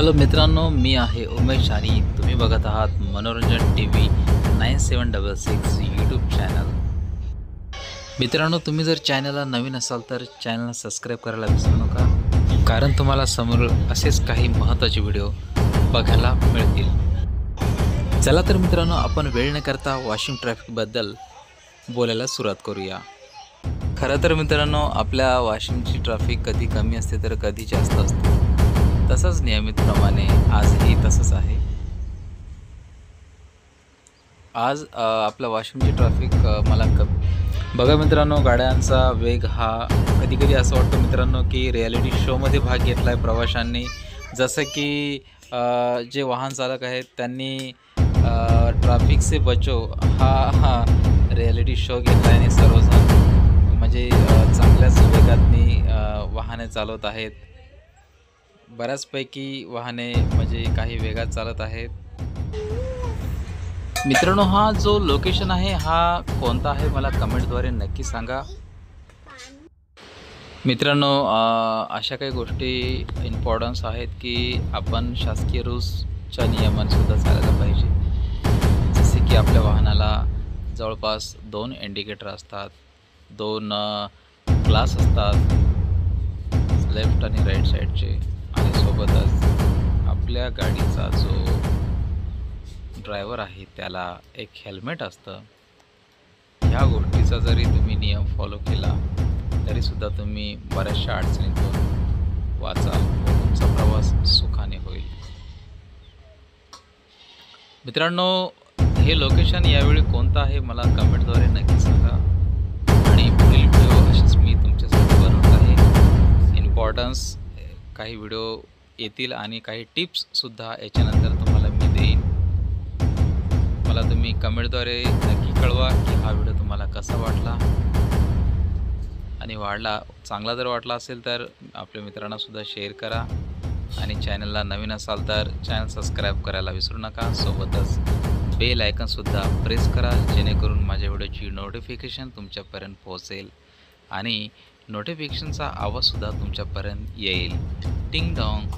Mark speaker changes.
Speaker 1: Hello मित्रांनो, मी आहे उमेश आणि तुम्ही बघत आहात मनोरंजन टी व्ही 9766 यूट्यूब चॅनल. मित्रांनो, तुम्ही जर चॅनलला नवीन असाल तर चॅनलला सबस्क्राईब करायला विसरू नका, कारण तुम्हाला समोर असेच काही महत्त्वाचे व्हिडिओ बघायला मिळतील. चला तर मित्रांनो, आपण वेळ न करता वाशिम ट्रॅफिकबद्दल बोलायला सुरुवात करूया. खरं तर मित्रांनो, आपल्या वाशिमची ट्रॅफिक कधी कमी असते तर कधी जास्त असते. तसंच नियमितप्रमाणे आजही तसंच आहे. आज आपल्या वाशिमची ट्रॅफिक मला बघा मित्रांनो, गाड्यांचा वेग हा कधी-कधी असं वाटतं मित्रांनो, की रिॲलिटी शोमध्ये भाग घेतला आहे प्रवाशांनी. जसं की जे वाहन चालक आहेत त्यांनी ट्रॅफिक से बचो हा रिॲलिटी शो घेतला आहे आणि सर्वजण म्हणजे चांगल्याच वेगाने वाहने चालवत आहेत. बऱ्याचपैकी वाहने म्हणजे काही वेगात चालत आहेत. मित्रांनो, हा जो लोकेशन आहे हा कोणता आहे मला कमेंटद्वारे नक्की सांगा. मित्रांनो, अशा काही गोष्टी इम्पॉर्टन्स आहेत की आपण शासकीय रूल्सच्या नियमांसुद्धा चालायला पाहिजे. जसे की आपल्या वाहनाला जवळपास 2 इंडिकेटर असतात, 2 ग्लास असतात लेफ्ट आणि राईट साईडचे, आणि सोबतच आपल्या गाडीचा जो ड्रायव्हर आहे त्याला एक हेल्मेट असतं. ह्या गोष्टीचा जरी तुम्ही नियम फॉलो केला तरीसुद्धा तुम्ही बऱ्याचशा अडचणीतून वाचाल व तुमचा प्रवास सुखाने होईल. मित्रांनो, हे लोकेशन यावेळी कोणतं आहे मला कमेंटद्वारे नक्की सांगा. आणि पुढील व्हिडिओ असेच मी तुमच्यासाठी बनवत आहे. इम्पॉर्टन्स काही व्हिडिओ येतील आणि काही टिप्ससुद्धा याच्यानंतर तुम्हाला मी देईन. मला तुम्ही कमेंटद्वारे नक्की कळवा की हा व्हिडिओ तुम्हाला कसा वाटला, आणि चांगला जर वाटला असेल तर आपल्या मित्रांनासुद्धा शेअर करा. आणि चॅनलला नवीन असाल तर चॅनल सबस्क्राईब करायला विसरू नका. सोबतच बेल आयकॉनसुद्धा प्रेस करा, जेणेकरून माझ्या व्हिडिओची नोटिफिकेशन तुमच्यापर्यंत पोहोचेल आणि नोटिफिकेशनचा आवाजसुद्धा तुमच्यापर्यंत येईल. टिंग डॉंग.